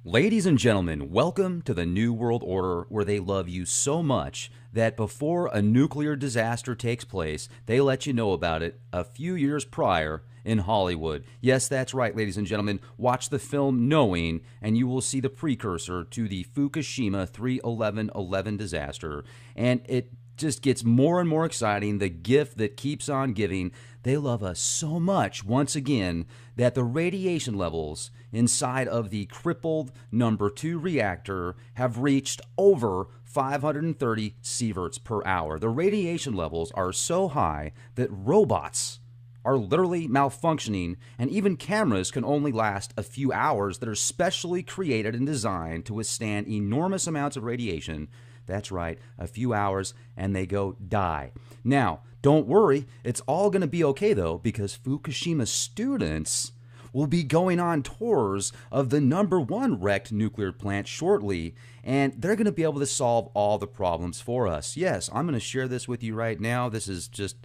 Ladies and gentlemen, welcome to the New World Order, where they love you so much that before a nuclear disaster takes place, they let you know about it a few years prior in Hollywood. Yes, that's right, ladies and gentlemen. Watch the film Knowing, and you will see the precursor to the Fukushima 3/11/11 disaster. And it just gets more and more exciting, the gift that keeps on giving. They love us so much, once again, that the radiation levels inside of the crippled number 2 reactor have reached over 530 sieverts per hour. The radiation levels are so high that robots are literally malfunctioning, and even cameras can only last a few hours that are specially created and designed to withstand enormous amounts of radiation. That's right, a few hours, and they go die. Now, don't worry, it's all going to be okay though, because Fukushima students will be going on tours of the number 1 wrecked nuclear plant shortly, and they're going to be able to solve all the problems for us. Yes, I'm going to share this with you right now. This is just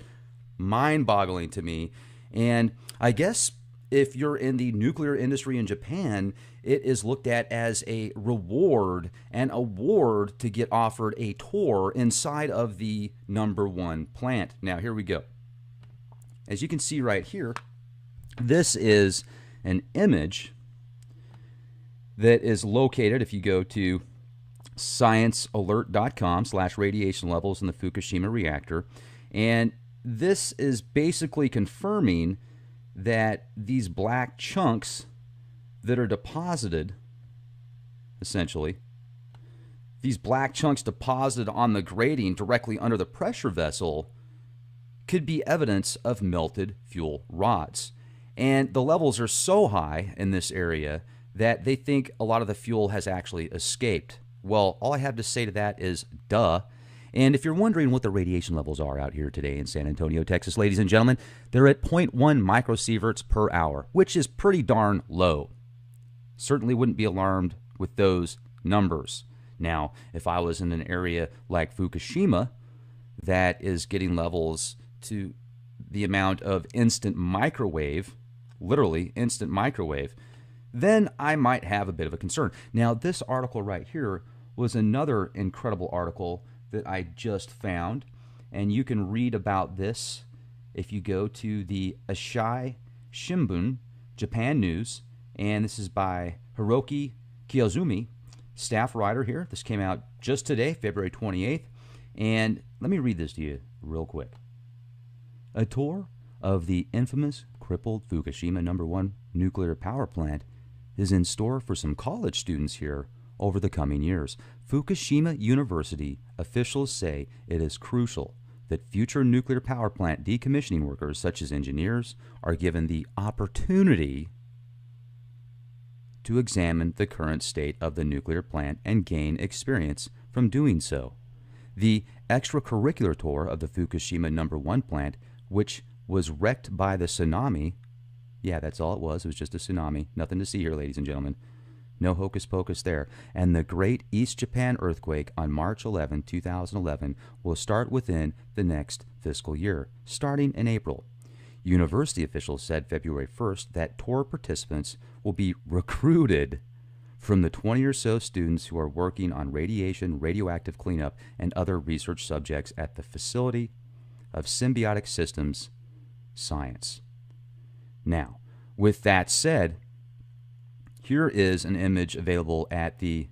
mind-boggling to me. And I guess if you're in the nuclear industry in Japan, it is looked at as a reward and award to get offered a tour inside of the number 1 plant. Now, here we go. As you can see right here, this is an image that is located, if you go to sciencealert.com/radiation levels in the Fukushima reactor. And this is basically confirming that these black chunks that are deposited, essentially, these black chunks deposited on the grating directly under the pressure vessel could be evidence of melted fuel rods. And the levels are so high in this area that they think a lot of the fuel has actually escaped. Well, all I have to say to that is duh. And if you're wondering what the radiation levels are out here today in San Antonio, Texas, ladies and gentlemen, they're at 0.1 microsieverts per hour, which is pretty darn low. Certainly wouldn't be alarmed with those numbers. Now, if I was in an area like Fukushima that is getting levels to the amount of instant microwave, literally instant microwave, then I might have a bit of a concern. Now, this article right here was another incredible article that I just found, and you can read about this if you go to the Asahi Shimbun Japan News, and this is by Hiroki Kiyozumi, staff writer here. This came out just today, February 28th, and let me read this to you real quick. A tour of the infamous crippled Fukushima number 1 nuclear power plant is in store for some college students here over the coming years. Fukushima University officials say it is crucial that future nuclear power plant decommissioning workers, such as engineers, are given the opportunity to examine the current state of the nuclear plant and gain experience from doing so. The extracurricular tour of the Fukushima number 1 plant, which was wrecked by the tsunami, yeah, that's all it was just a tsunami, nothing to see here, ladies and gentlemen. No hocus pocus there. And the Great East Japan earthquake on March 11, 2011 will start within the next fiscal year, starting in April. University officials said February 1st that tour participants will be recruited from the 20 or so students who are working on radiation, radioactive cleanup, and other research subjects at the Facility of Symbiotic Systems Science. Now, with that said, here is an image available at the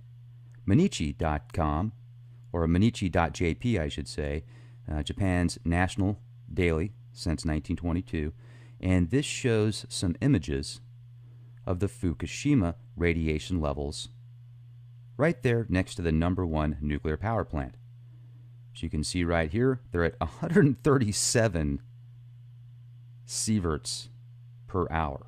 Mainichi.com, or Mainichi.jp, I should say, Japan's national daily since 1922. And this shows some images of the Fukushima radiation levels right there next to the number 1 nuclear power plant. As you can see right here, they're at 137 sieverts per hour,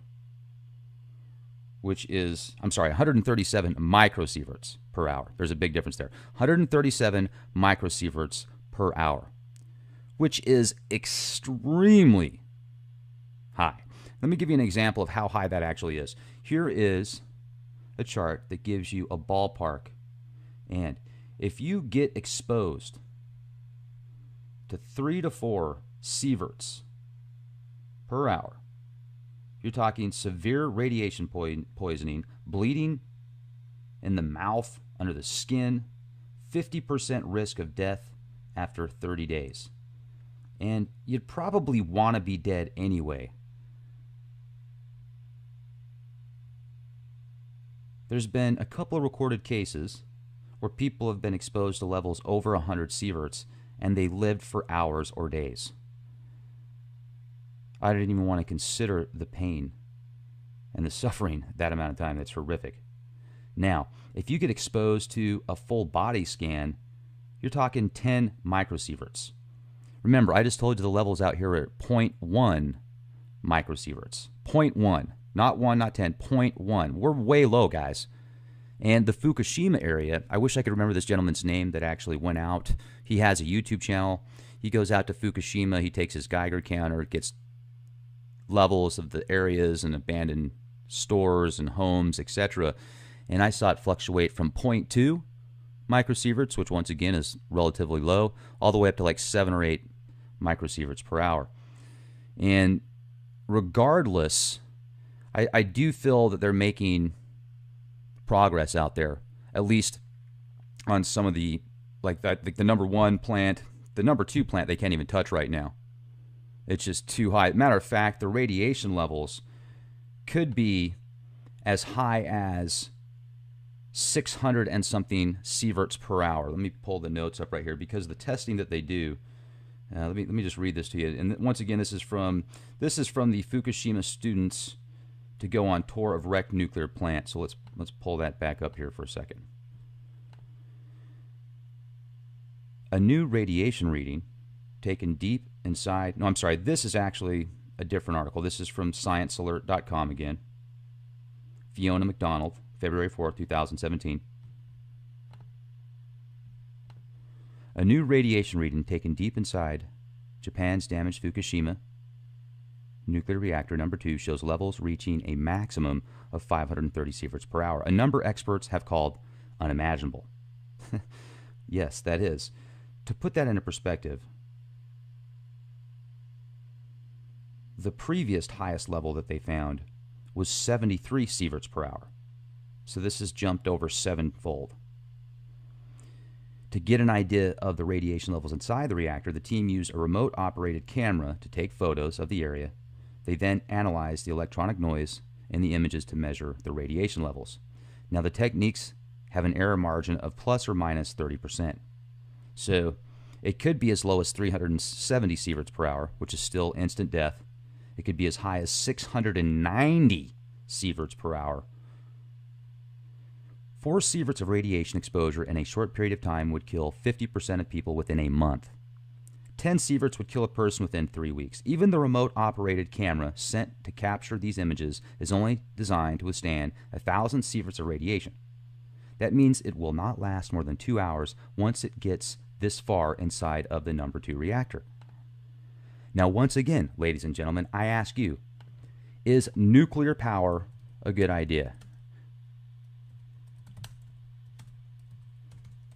which is, 137 microsieverts per hour. There's a big difference there. 137 microsieverts per hour, which is extremely high. Let me give you an example of how high that actually is. Here is a chart that gives you a ballpark. And if you get exposed to 3 to 4 sieverts per hour, you're talking severe radiation poisoning, bleeding, in the mouth, under the skin, 50% risk of death after 30 days. And you'd probably want to be dead anyway. There's been a couple of recorded cases where people have been exposed to levels over 100 sieverts and they lived for hours or days. I didn't even want to consider the pain and the suffering that amount of time. That's horrific. Now, if you get exposed to a full body scan, you're talking 10 microsieverts. Remember, I just told you the levels out here are at 0.1 microsieverts. 0.1. Not 1, not 10. 0.1. We're way low, guys. And the Fukushima area, I wish I could remember this gentleman's name that actually went out. He has a YouTube channel. He goes out to Fukushima. He takes his Geiger counter, gets levels of the areas and abandoned stores and homes, etc. And I saw it fluctuate from 0.2 microsieverts, which once again is relatively low, all the way up to like 7 or 8 microsieverts per hour. And regardless, I do feel that they're making progress out there, at least on some of the, like the number 1 plant, the number 2 plant they can't even touch right now. It's just too high. Matter of fact, the radiation levels could be as high as 600 and something sieverts per hour. Let me pull the notes up right here because the testing that they do. Let me just read this to you. And once again, this is from the Fukushima students to go on tour of wrecked nuclear plant. So let's pull that back up here for a second. A new radiation reading taken deep inside. No, I'm sorry. This is actually a different article. This is from ScienceAlert.com again. Fiona McDonald, February 4th, 2017. A new radiation reading taken deep inside Japan's damaged Fukushima nuclear reactor number 2 shows levels reaching a maximum of 530 sieverts per hour, a number experts have called unimaginable. Yes, that is. To put that into perspective, the previous highest level that they found was 73 sieverts per hour. So this has jumped over 7-fold. To get an idea of the radiation levels inside the reactor, the team used a remote-operated camera to take photos of the area. They then analyzed the electronic noise in the images to measure the radiation levels. Now, the techniques have an error margin of plus or minus 30%. So it could be as low as 370 sieverts per hour, which is still instant death. It could be as high as 690 sieverts per hour. 4 sieverts of radiation exposure in a short period of time would kill 50% of people within a month. 10 sieverts would kill a person within 3 weeks. Even the remote-operated camera sent to capture these images is only designed to withstand 1,000 sieverts of radiation. That means it will not last more than 2 hours once it gets this far inside of the number 2 reactor. Now, once again, ladies and gentlemen, I ask you, is nuclear power a good idea?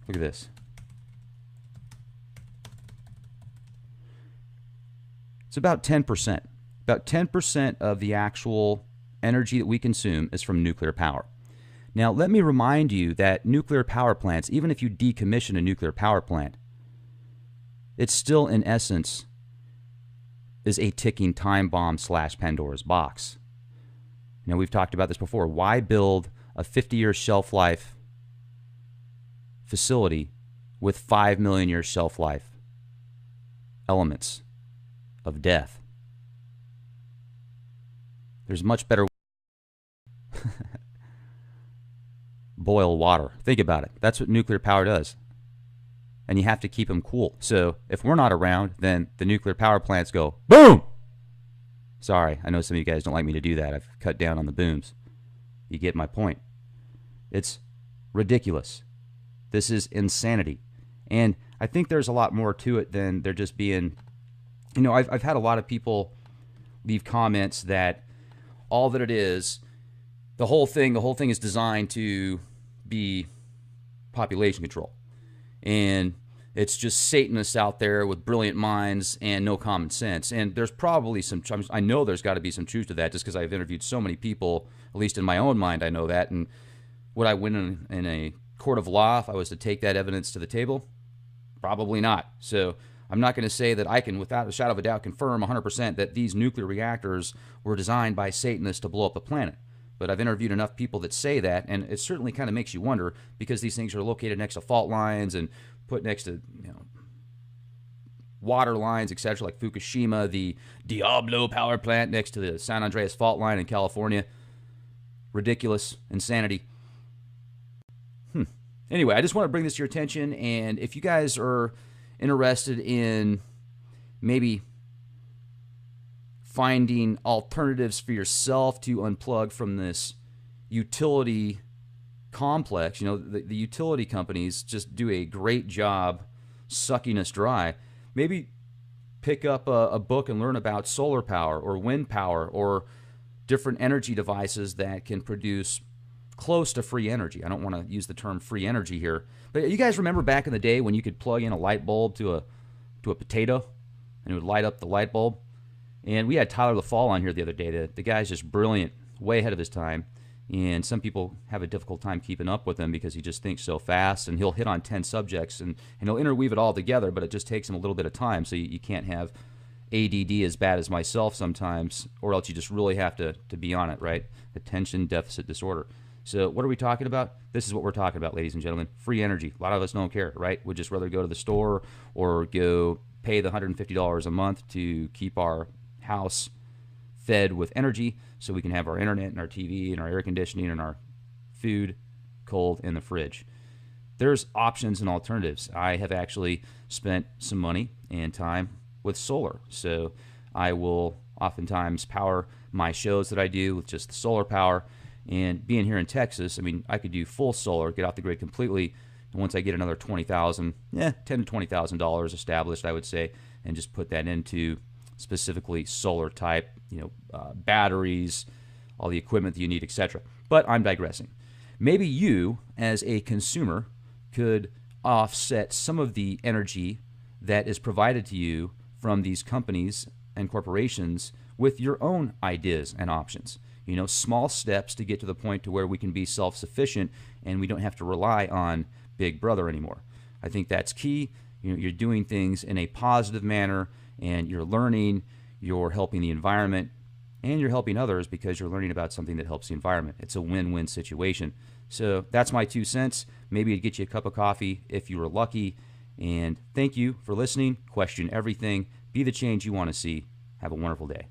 Look at this. It's about 10%. About 10% of the actual energy that we consume is from nuclear power. Now, let me remind you that nuclear power plants, even if you decommission a nuclear power plant, it still, in essence, is a ticking time bomb / Pandora's box. Now, we've talked about this before. Why build a 50-year shelf life facility with 5 million year shelf life elements of death? There's much better boil water. Think about it. That's what nuclear power does. And you have to keep them cool. So if we're not around, then the nuclear power plants go boom. Sorry, I know some of you guys don't like me to do that. I've cut down on the booms. You get my point. It's ridiculous. This is insanity. And I think there's a lot more to it than there just being, you know, I've had a lot of people leave comments that all that it is, the whole thing is designed to be population control. And it's just Satanists out there with brilliant minds and no common sense. And there's probably some, I know there's got to be some truth to that just because I've interviewed so many people, at least in my own mind I know that. And Would I win in a court of law if I was to take that evidence to the table? Probably not. So I'm not going to say that I can, without a shadow of a doubt, confirm 100% that these nuclear reactors were designed by Satanists to blow up the planet. But I've interviewed enough people that say that, and it certainly kind of makes you wonder, because these things are located next to fault lines and put next to, water lines, etc., like Fukushima, the Diablo power plant next to the San Andreas fault line in California. Ridiculous insanity. Anyway, I just want to bring this to your attention, and if you guys are interested in maybe finding alternatives for yourself to unplug from this utility complex, the utility companies just do a great job sucking us dry. Maybe pick up a book and learn about solar power or wind power or different energy devices that can produce close to free energy. I don't want to use the term free energy here, but you guys remember back in the day when you could plug in a light bulb to a potato and it would light up the light bulb? And we had Tyler LaFall on here the other day. The guy's just brilliant, way ahead of his time. And some people have a difficult time keeping up with him because he just thinks so fast, and he'll hit on 10 subjects and he'll interweave it all together, but it just takes him a little bit of time. So you can't have ADD as bad as myself sometimes, or else you just really have to be on it, right? Attention deficit disorder. So what are we talking about? This is what we're talking about, ladies and gentlemen. Free energy. A lot of us don't care, right? We'd just rather go to the store or go pay the $150 a month to keep our house fed with energy so we can have our internet and our TV and our air conditioning and our food cold in the fridge. There's options and alternatives. I have actually spent some money and time with solar. So I will oftentimes power my shows that I do with just the solar power. And being here in Texas, I mean, I could do full solar, get off the grid completely. And once I get another $10,000 to $20,000 established, I would say, and just put that into specifically solar type, batteries, all the equipment that you need, etc. But I'm digressing. Maybe you, as a consumer, could offset some of the energy that is provided to you from these companies and corporations with your own ideas and options. Small steps to get to the point to where we can be self-sufficient and we don't have to rely on Big Brother anymore. I think that's key. You're doing things in a positive manner, and you're learning, you're helping the environment, and you're helping others because you're learning about something that helps the environment. It's a win-win situation. So that's my 2 cents. Maybe it'd get you a cup of coffee if you were lucky. And thank you for listening. Question everything. Be the change you want to see. Have a wonderful day.